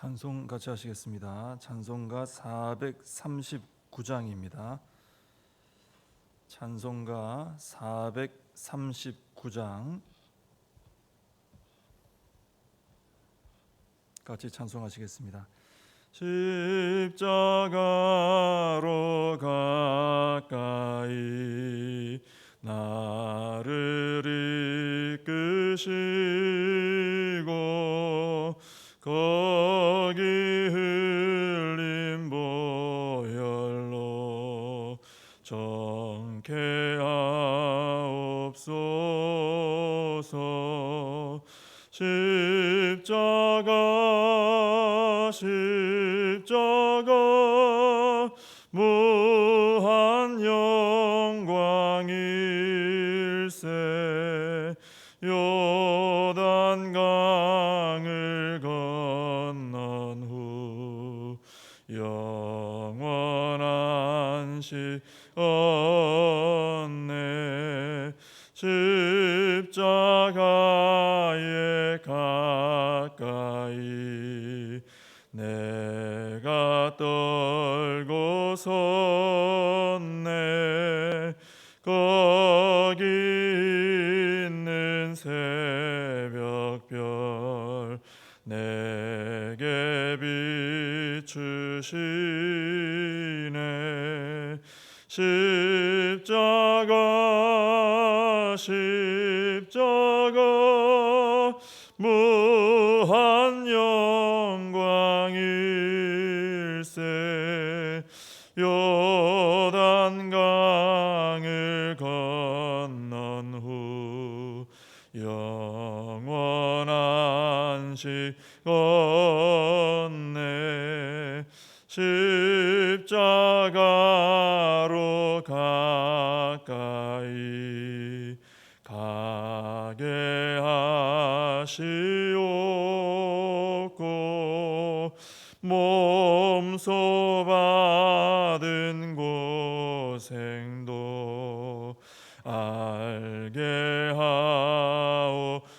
찬송 같이 하시겠습니다. 찬송가 439장입니다. 찬송가 439장 같이 찬송하시겠습니다. 십자가로 가까이 나를 이끄시고 거기 흘린 보혈로 정케 하옵소서. 십자가 무한 영광일세. 요단강을 건넌 후 영원한 시 얻네. 십자가에 가까이 내가 떨고 섰네. 거기 있는 새벽별 내게 비추시네. 십자가 무한 영광일세. 요단강을 건넌 후 영원한 시 얻네. 십자가로 가까이 가게 하시옵고 몸소 받은 고생도 알게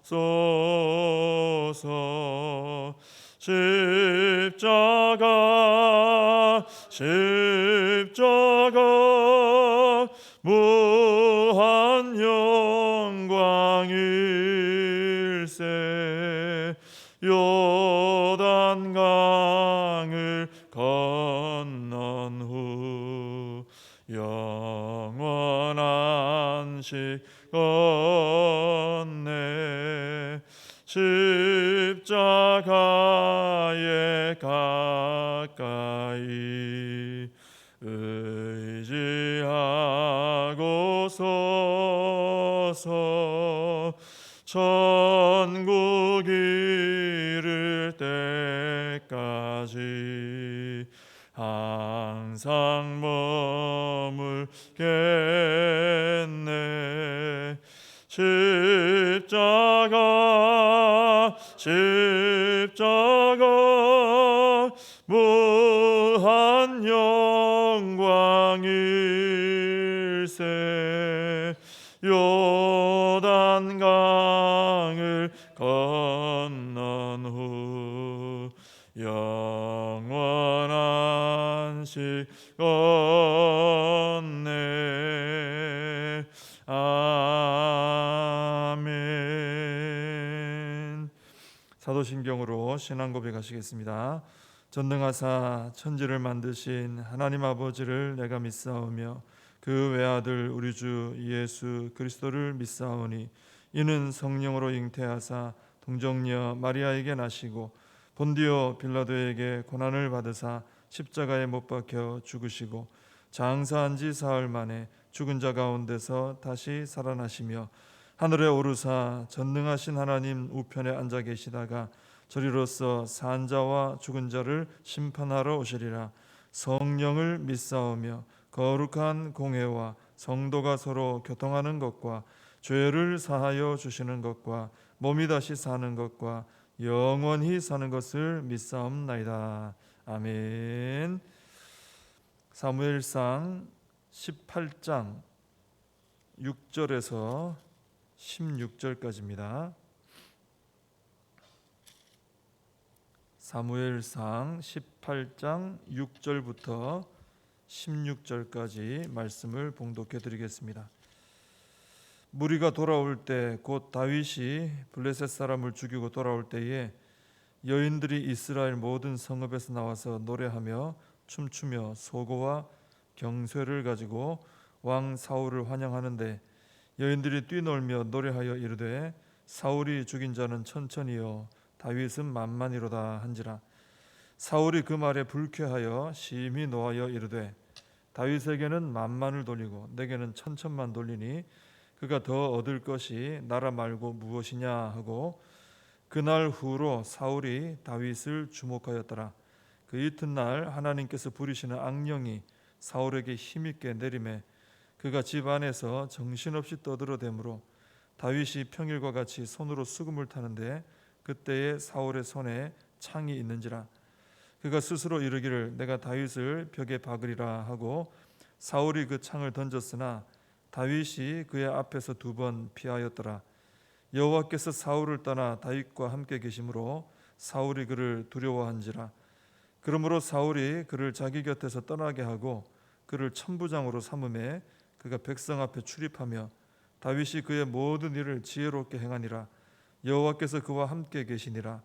하옵소서. 십자가 무한 영광일세. 요단강을 건넌 후 영원한 시 얻네. 십자가에 가까이 의지하고 서서 천국 이를 때까지 항상 머물겠네. 십자가 무한 영광일세. 요단강을 건넌 후 영원한 시 얻네. 아멘. 사도신경으로 신앙 고백하시겠습니다. 전능하사 천지를 만드신 하나님 아버지를 내가 믿사오며 그 외아들 우리 주 예수 그리스도를 믿사오니 이는 성령으로 잉태하사 동정녀 마리아에게 나시고 본디오 빌라도에게 고난을 받으사 십자가에 못 박혀 죽으시고 장사한 지 사흘 만에 죽은 자 가운데서 다시 살아나시며 하늘에 오르사 전능하신 하나님 우편에 앉아 계시다가 저리로서 산 자와 죽은 자를 심판하러 오시리라. 성령을 믿사오며 거룩한 공회와 성도가 서로 교통하는 것과 죄를 사하여 주시는 것과 몸이 다시 사는 것과 영원히 사는 것을 믿사옵나이다. 아멘. 사무엘상 18장 6절에서 16절까지입니다. 사무엘상 18장 6절부터 16절까지 말씀을 봉독해 드리겠습니다. 무리가 돌아올 때 곧 다윗이 블레셋 사람을 죽이고 돌아올 때에 여인들이 이스라엘 모든 성읍에서 나와서 노래하며 춤추며 소고와 경쇠를 가지고 왕 사울을 환영하는데 여인들이 뛰놀며 노래하여 이르되 사울이 죽인 자는 천천히요 다윗은 만만이로다 한지라. 사울이 그 말에 불쾌하여 심히 노하여 이르되 다윗에게는 만만을 돌리고 내게는 천천만 돌리니 그가 더 얻을 것이 나라 말고 무엇이냐 하고 그날 후로 사울이 다윗을 주목하였더라. 그 이튿날 하나님께서 부리시는 악령이 사울에게 힘있게 내림에 그가 집 안에서 정신없이 떠들어대므로 다윗이 평일과 같이 손으로 수금을 타는데 그때에 사울의 손에 창이 있는지라. 그가 스스로 이르기를 내가 다윗을 벽에 박으리라 하고 사울이 그 창을 던졌으나 다윗이 그의 앞에서 2번 피하였더라. 여호와께서 사울을 떠나 다윗과 함께 계심으로 사울이 그를 두려워한지라. 그러므로 사울이 그를 자기 곁에서 떠나게 하고 그를 천부장으로 삼음에 그가 백성 앞에 출입하며 다윗이 그의 모든 일을 지혜롭게 행하니라. 여호와께서 그와 함께 계시니라.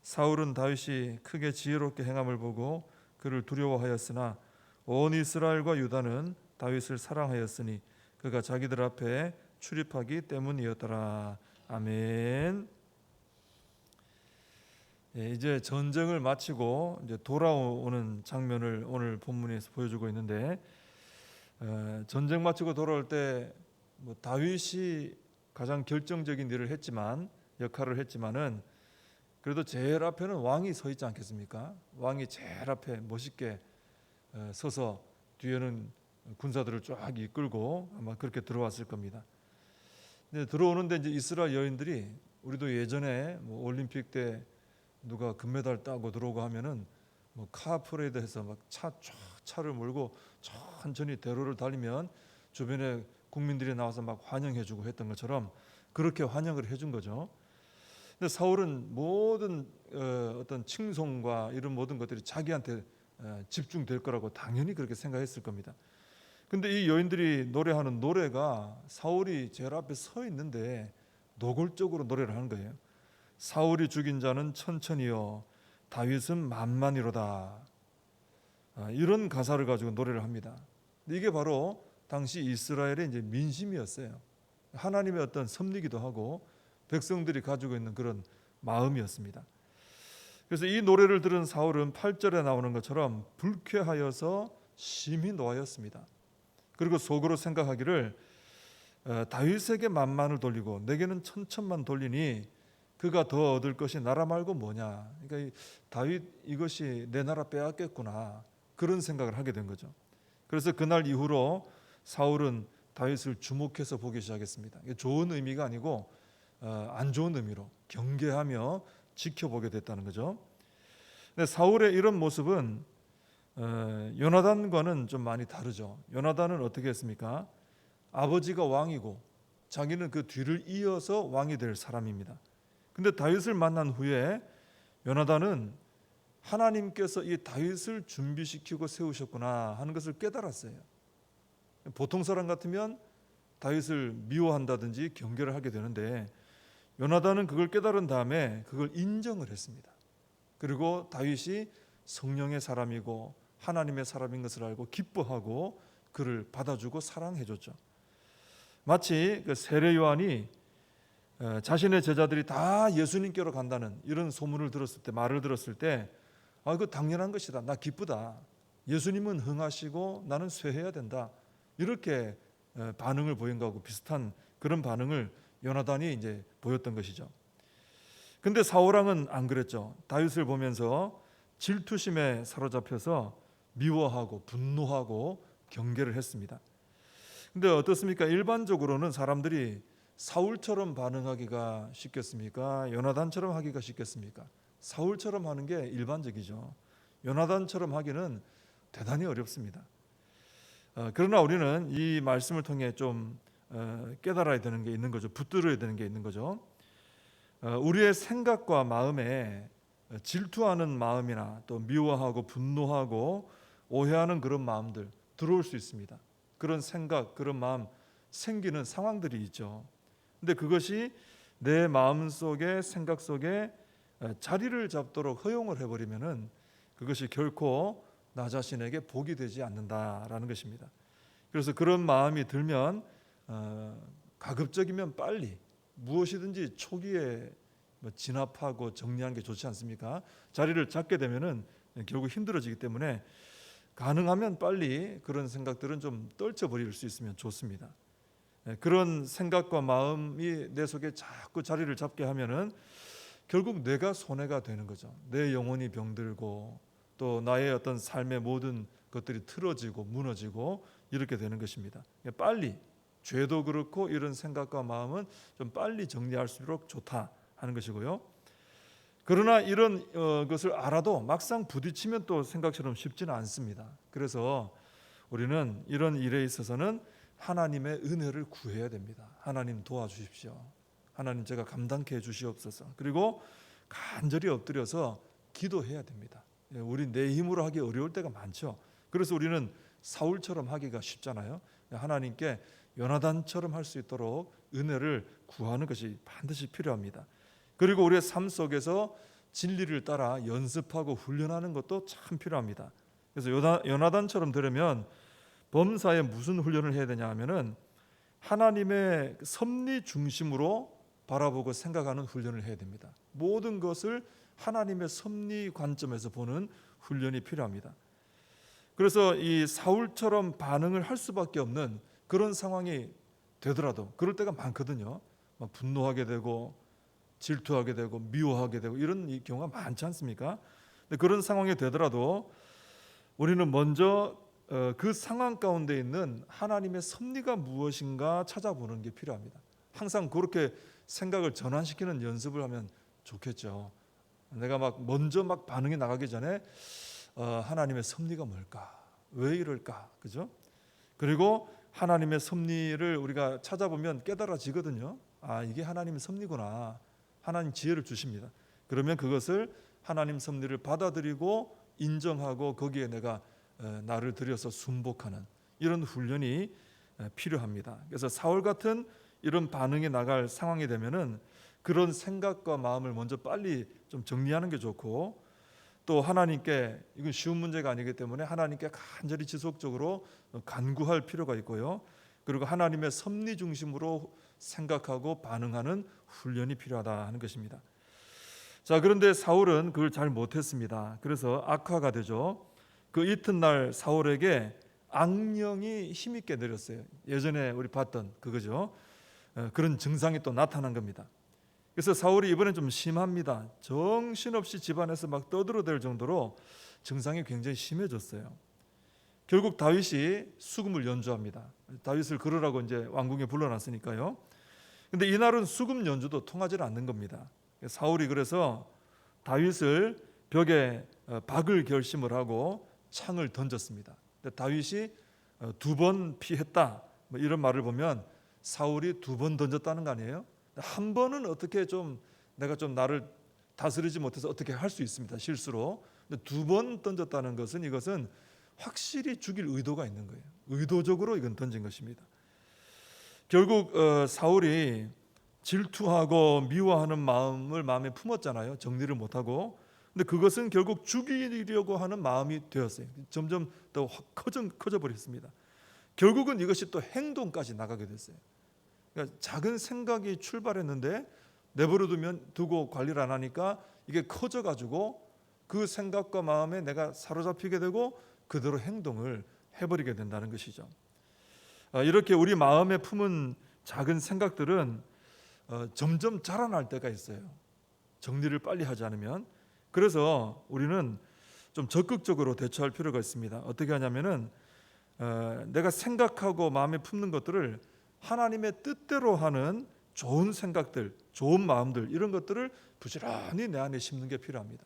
사울은 다윗이 크게 지혜롭게 행함을 보고 그를 두려워하였으나 온 이스라엘과 유다는 다윗을 사랑하였으니 그가 자기들 앞에 출입하기 때문이었더라. 아멘. 이제 전쟁을 마치고 이제 돌아오는 장면을 오늘 본문에서 보여주고 있는데 전쟁 마치고 돌아올 때 다윗이 가장 결정적인 일을 했지만 역할을 했지만은 그래도 제일 앞에는 왕이 서 있지 않겠습니까? 왕이 제일 앞에 멋있게 서서 뒤에는 군사들을 쫙 이끌고 아마 그렇게 들어왔을 겁니다. 근데 들어오는데 이제 이스라엘 여인들이 우리도 예전에 올림픽 때 누가 금메달 따고 들어오고 하면은 카 프레이드해서 막 차를 몰고 천천히 대로를 달리면 주변에 국민들이 나와서 막 환영해주고 했던 것처럼 그렇게 환영을 해준 거죠. 근데 사울은 모든 어떤 칭송과 이런 모든 것들이 자기한테 집중될 거라고 당연히 그렇게 생각했을 겁니다. 근데 이 여인들이 노래하는 노래가 사울이 제일 앞에 서 있는데 노골적으로 노래를 하는 거예요. 사울이 죽인 자는 천천히요 다윗은 만만이로다. 이런 가사를 가지고 노래를 합니다. 이게 바로 당시 이스라엘의 이제 민심이었어요. 하나님의 어떤 섭리기도 하고 백성들이 가지고 있는 그런 마음이었습니다. 그래서 이 노래를 들은 사울은 8절에 나오는 것처럼 불쾌하여서 심히 노하였습니다. 그리고 속으로 생각하기를 다윗에게 만만을 돌리고 내게는 천천만 돌리니 그가 더 얻을 것이 나라 말고 뭐냐. 그러니까 다윗 이것이 내 나라 빼앗겠구나. 그런 생각을 하게 된 거죠. 그래서 그날 이후로 사울은 다윗을 주목해서 보기 시작했습니다. 이게 좋은 의미가 아니고 안 좋은 의미로 경계하며 지켜보게 됐다는 거죠. 근데 사울의 이런 모습은 요나단과는 좀 많이 다르죠. 요나단은 어떻게 했습니까? 아버지가 왕이고 자기는 그 뒤를 이어서 왕이 될 사람입니다. 근데 다윗을 만난 후에 요나단은 하나님께서 이 다윗을 준비시키고 세우셨구나 하는 것을 깨달았어요. 보통 사람 같으면 다윗을 미워한다든지 경계를 하게 되는데 요나단은 그걸 깨달은 다음에 그걸 인정을 했습니다. 그리고 다윗이 성령의 사람이고 하나님의 사람인 것을 알고 기뻐하고 그를 받아주고 사랑해줬죠. 마치 그 세례 요한이 자신의 제자들이 다 예수님께로 간다는 이런 소문을 들었을 때, 말을 들었을 때 그 당연한 것이다. 나 기쁘다. 예수님은 흥하시고 나는 쇠해야 된다. 이렇게 반응을 보인 거하고 비슷한 그런 반응을 요나단이 이제 보였던 것이죠. 근데 사울왕은 안 그랬죠. 다윗을 보면서 질투심에 사로잡혀서 미워하고 분노하고 경계를 했습니다. 근데 어떻습니까? 일반적으로는 사람들이 사울처럼 반응하기가 쉽겠습니까? 요나단처럼 하기가 쉽겠습니까? 사울처럼 하는 게 일반적이죠. 요나단처럼 하기는 대단히 어렵습니다. 그러나 우리는 이 말씀을 통해 좀 깨달아야 되는 게 있는 거죠. 붙들어야 되는 게 있는 거죠. 우리의 생각과 마음에 질투하는 마음이나 또 미워하고 분노하고 오해하는 그런 마음들 들어올 수 있습니다. 그런 생각, 그런 마음 생기는 상황들이 있죠. 근데 그것이 내 마음 속에, 생각 속에 자리를 잡도록 허용을 해버리면은 그것이 결코 나 자신에게 복이 되지 않는다라는 것입니다. 그래서 그런 마음이 들면 가급적이면 빨리 무엇이든지 초기에 진압하고 정리하는 게 좋지 않습니까? 자리를 잡게 되면은 결국 힘들어지기 때문에 가능하면 빨리 그런 생각들은 좀 떨쳐버릴 수 있으면 좋습니다. 그런 생각과 마음이 내 속에 자꾸 자리를 잡게 하면은 결국 내가 손해가 되는 거죠. 내 영혼이 병들고 또 나의 어떤 삶의 모든 것들이 틀어지고 무너지고 이렇게 되는 것입니다. 빨리 죄도 그렇고 이런 생각과 마음은 좀 빨리 정리할수록 좋다 하는 것이고요. 그러나 이런 것을 알아도 막상 부딪히면 또 생각처럼 쉽지는 않습니다. 그래서 우리는 이런 일에 있어서는 하나님의 은혜를 구해야 됩니다. 하나님 도와주십시오. 하나님 제가 감당케 해주시옵소서. 그리고 간절히 엎드려서 기도해야 됩니다. 우리 내 힘으로 하기 어려울 때가 많죠. 그래서 우리는 사울처럼 하기가 쉽잖아요. 하나님께 요나단처럼 할 수 있도록 은혜를 구하는 것이 반드시 필요합니다. 그리고 우리의 삶 속에서 진리를 따라 연습하고 훈련하는 것도 참 필요합니다. 그래서 요나단처럼 되려면 범사에 무슨 훈련을 해야 되냐 하면은 하나님의 섭리 중심으로 바라보고 생각하는 훈련을 해야 됩니다. 모든 것을 하나님의 섭리 관점에서 보는 훈련이 필요합니다. 그래서 이 사울처럼 반응을 할 수밖에 없는 그런 상황이 되더라도 그럴 때가 많거든요. 막 분노하게 되고 질투하게 되고 미워하게 되고 이런 경우가 많지 않습니까? 근데 그런 상황이 되더라도 우리는 먼저 그 상황 가운데 있는 하나님의 섭리가 무엇인가 찾아보는 게 필요합니다. 항상 그렇게 생각을 전환시키는 연습을 하면 좋겠죠. 내가 먼저 반응이 나가기 전에 하나님의 섭리가 뭘까? 왜 이럴까? 그죠? 그리고 하나님의 섭리를 우리가 찾아보면 깨달아지거든요. 아, 이게 하나님의 섭리구나. 하나님 지혜를 주십니다. 그러면 그것을 하나님 섭리를 받아들이고 인정하고 거기에 내가 나를 들여서 순복하는 이런 훈련이 필요합니다. 그래서 사울 같은 이런 반응이 나갈 상황이 되면은 그런 생각과 마음을 먼저 빨리 좀 정리하는 게 좋고, 또 하나님께, 이건 쉬운 문제가 아니기 때문에 하나님께 간절히 지속적으로 간구할 필요가 있고요. 그리고 하나님의 섭리 중심으로 생각하고 반응하는 훈련이 필요하다 하는 것입니다. 자, 그런데 사울은 그걸 잘 못했습니다. 그래서 악화가 되죠. 그 이튿날 사울에게 악령이 힘있게 내렸어요. 예전에 우리 봤던 그거죠. 그런 증상이 또 나타난 겁니다. 그래서 사울이 이번엔 좀 심합니다. 정신없이 집안에서 막 떠들어댈 정도로 증상이 굉장히 심해졌어요. 결국 다윗이 수금을 연주합니다. 다윗을 그러라고 이제 왕궁에 불러놨으니까요. 근데 이날은 수금 연주도 통하지 않는 겁니다. 사울이 그래서 다윗을 벽에 박을 결심을 하고 창을 던졌습니다. 다윗이 2번 피했다, 이런 말을 보면 사울이 2번 던졌다는 거 아니에요? 한 번은 어떻게 내가 나를 다스리지 못해서 어떻게 할 수 있습니다, 실수로. 근데 2번 던졌다는 것은 이것은 확실히 죽일 의도가 있는 거예요. 의도적으로 이건 던진 것입니다. 결국 사울이 질투하고 미워하는 마음을 마음에 품었잖아요. 정리를 못하고. 근데 그것은 결국 죽이려고 하는 마음이 되었어요. 점점 더 확 커져 버렸습니다. 결국은 이것이 또 행동까지 나가게 됐어요. 그러니까 작은 생각이 출발했는데 내버려 두고 관리를 안 하니까 이게 커져가지고 그 생각과 마음에 내가 사로잡히게 되고 그대로 행동을 해버리게 된다는 것이죠. 이렇게 우리 마음에 품은 작은 생각들은 점점 자라날 때가 있어요. 정리를 빨리 하지 않으면. 그래서 우리는 좀 적극적으로 대처할 필요가 있습니다. 어떻게 하냐면은 내가 생각하고 마음에 품는 것들을 하나님의 뜻대로 하는 좋은 생각들, 좋은 마음들, 이런 것들을 부지런히 내 안에 심는 게 필요합니다.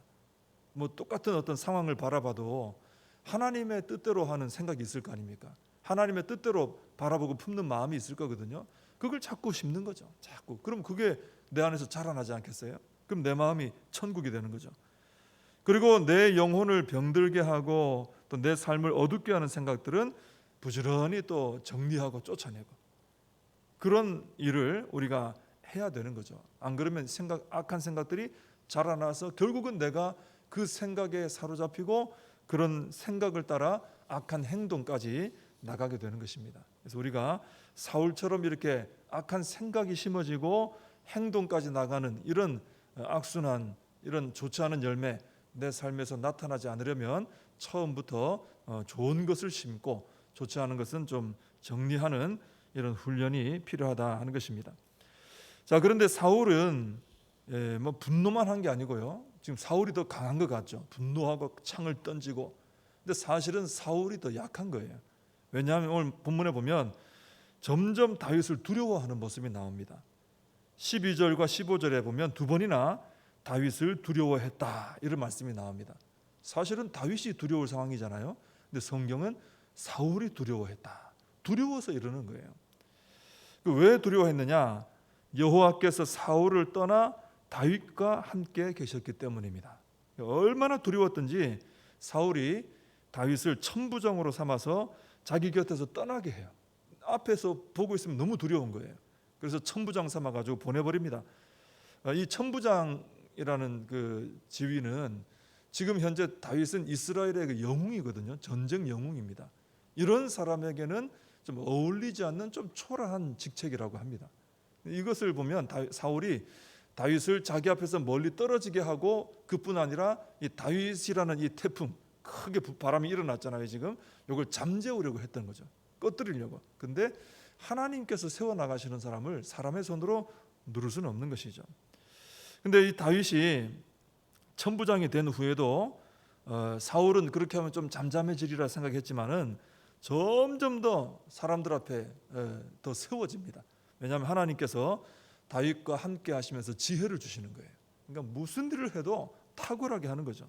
똑같은 어떤 상황을 바라봐도 하나님의 뜻대로 하는 생각이 있을 거 아닙니까? 하나님의 뜻대로 바라보고 품는 마음이 있을 거거든요. 그걸 자꾸 심는 거죠. 자꾸. 그럼 그게 내 안에서 자라나지 않겠어요? 그럼 내 마음이 천국이 되는 거죠. 그리고 내 영혼을 병들게 하고 또 내 삶을 어둡게 하는 생각들은 부지런히 또 정리하고 쫓아내고, 그런 일을 우리가 해야 되는 거죠. 안 그러면 악한 생각들이 자라나서 결국은 내가 그 생각에 사로잡히고 그런 생각을 따라 악한 행동까지 나가게 되는 것입니다. 그래서 우리가 사울처럼 이렇게 악한 생각이 심어지고 행동까지 나가는 이런 악순환, 이런 좋지 않은 열매 내 삶에서 나타나지 않으려면 처음부터 좋은 것을 심고 좋지 않은 것은 좀 정리하는 이런 훈련이 필요하다 하는 것입니다. 자, 그런데 사울은 뭐 분노만 한 게 아니고요. 지금 사울이 더 강한 것 같죠. 분노하고 창을 던지고. 근데 사실은 사울이 더 약한 거예요. 왜냐하면 오늘 본문에 보면 점점 다윗을 두려워하는 모습이 나옵니다. 12절과 15절에 보면 두 번이나 다윗을 두려워했다 이런 말씀이 나옵니다. 사실은 다윗이 두려울 상황이잖아요. 근데 성경은 사울이 두려워했다. 두려워서 이러는 거예요. 왜 두려워했느냐? 여호와께서 사울을 떠나 다윗과 함께 계셨기 때문입니다. 얼마나 두려웠던지 사울이 다윗을 천부장으로 삼아서 자기 곁에서 떠나게 해요. 앞에서 보고 있으면 너무 두려운 거예요. 그래서 천부장 삼아가지고 보내버립니다. 이 천부장이라는 그 지위는 지금 현재 다윗은 이스라엘의 그 영웅이거든요. 전쟁 영웅입니다. 이런 사람에게는 좀 어울리지 않는 좀 초라한 직책이라고 합니다. 이것을 보면 사울이 다윗을 자기 앞에서 멀리 떨어지게 하고, 그뿐 아니라 이 다윗이라는 이 태풍, 크게 바람이 일어났잖아요. 지금 이걸 잠재우려고 했던 거죠. 꺼뜨리려고. 근데 하나님께서 세워나가시는 사람을 사람의 손으로 누를 수는 없는 것이죠. 근데 이 다윗이 천부장이 된 후에도 사울은 그렇게 하면 좀 잠잠해지리라 생각했지만은 점점 더 사람들 앞에 더 세워집니다. 왜냐하면 하나님께서 다윗과 함께 하시면서 지혜를 주시는 거예요. 그러니까 무슨 일을 해도 탁월하게 하는 거죠.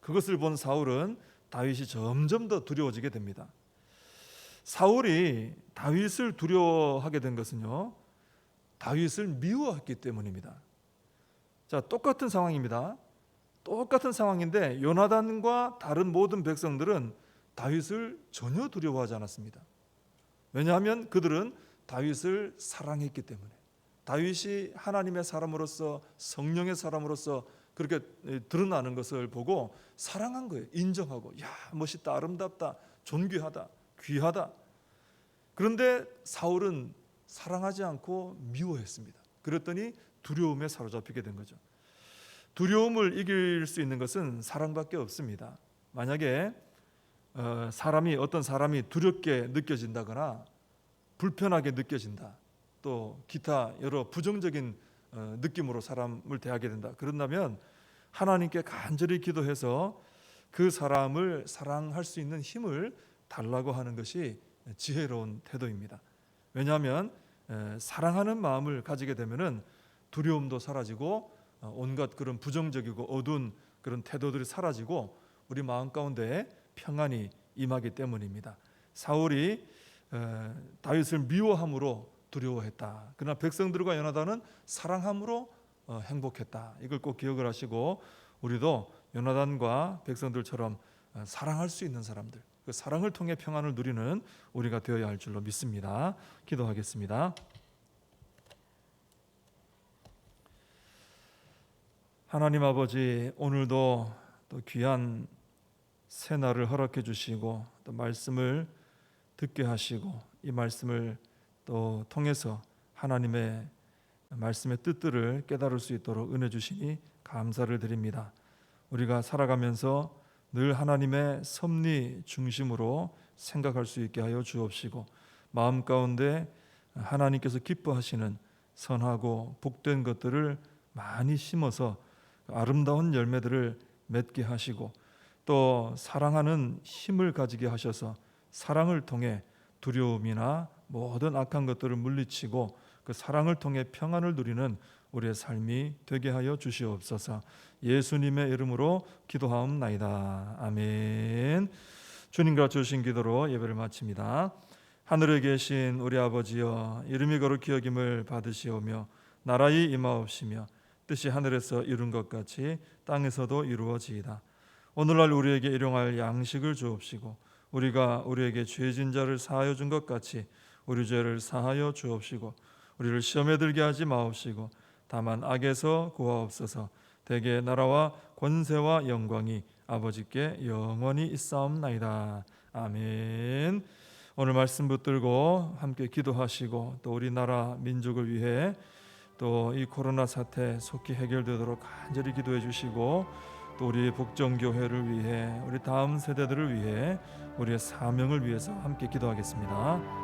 그것을 본 사울은 다윗이 점점 더 두려워지게 됩니다. 사울이 다윗을 두려워하게 된 것은요, 다윗을 미워했기 때문입니다. 자, 똑같은 상황입니다. 똑같은 상황인데 요나단과 다른 모든 백성들은 다윗을 전혀 두려워하지 않았습니다. 왜냐하면 그들은 다윗을 사랑했기 때문에. 다윗이 하나님의 사람으로서, 성령의 사람으로서 그렇게 드러나는 것을 보고 사랑한 거예요. 인정하고, 야, 멋있다, 아름답다, 존귀하다, 귀하다. 그런데 사울은 사랑하지 않고 미워했습니다. 그랬더니 두려움에 사로잡히게 된 거죠. 두려움을 이길 수 있는 것은 사랑밖에 없습니다. 만약에 어떤 사람이 두렵게 느껴진다거나 불편하게 느껴진다, 또 기타 여러 부정적인 느낌으로 사람을 대하게 된다, 그런다면 하나님께 간절히 기도해서 그 사람을 사랑할 수 있는 힘을 달라고 하는 것이 지혜로운 태도입니다. 왜냐하면 사랑하는 마음을 가지게 되면은 두려움도 사라지고 온갖 그런 부정적이고 어두운 그런 태도들이 사라지고 우리 마음 가운데 평안이 임하기 때문입니다. 사울이 다윗을 미워함으로 두려워했다. 그러나 백성들과 요나단은 사랑함으로 행복했다. 이걸 꼭 기억을 하시고 우리도 요나단과 백성들처럼 사랑할 수 있는 사람들, 그 사랑을 통해 평안을 누리는 우리가 되어야 할 줄로 믿습니다. 기도하겠습니다. 하나님 아버지, 오늘도 또 귀한 새날을 허락해 주시고 또 말씀을 듣게 하시고 이 말씀을 또 통해서 하나님의 말씀의 뜻들을 깨달을 수 있도록 은혜 주시니 감사를 드립니다. 우리가 살아가면서 늘 하나님의 섭리 중심으로 생각할 수 있게 하여 주옵시고, 마음 가운데 하나님께서 기뻐하시는 선하고 복된 것들을 많이 심어서 아름다운 열매들을 맺게 하시고, 또 사랑하는 힘을 가지게 하셔서 사랑을 통해 두려움이나 모든 악한 것들을 물리치고 그 사랑을 통해 평안을 누리는 우리의 삶이 되게 하여 주시옵소서. 예수님의 이름으로 기도하옵나이다. 아멘. 주님과 주신 기도로 예배를 마칩니다. 하늘에 계신 우리 아버지여, 이름이 거룩히 여김을 받으시오며 나라의 임하옵시며 뜻이 하늘에서 이룬 것 같이 땅에서도 이루어지이다. 오늘날 우리에게 일용할 양식을 주옵시고 우리가 우리에게 죄진 자를 사하여 준 것 같이 우리 죄를 사하여 주옵시고 우리를 시험에 들게 하지 마옵시고 다만 악에서 구하옵소서. 대개 나라와 권세와 영광이 아버지께 영원히 있사옵나이다. 아멘. 오늘 말씀 붙들고 함께 기도하시고 또 우리나라 민족을 위해 또 이 코로나 사태 속히 해결되도록 간절히 기도해 주시고 또 우리 복정교회를 위해 우리 다음 세대들을 위해 우리의 사명을 위해서 함께 기도하겠습니다.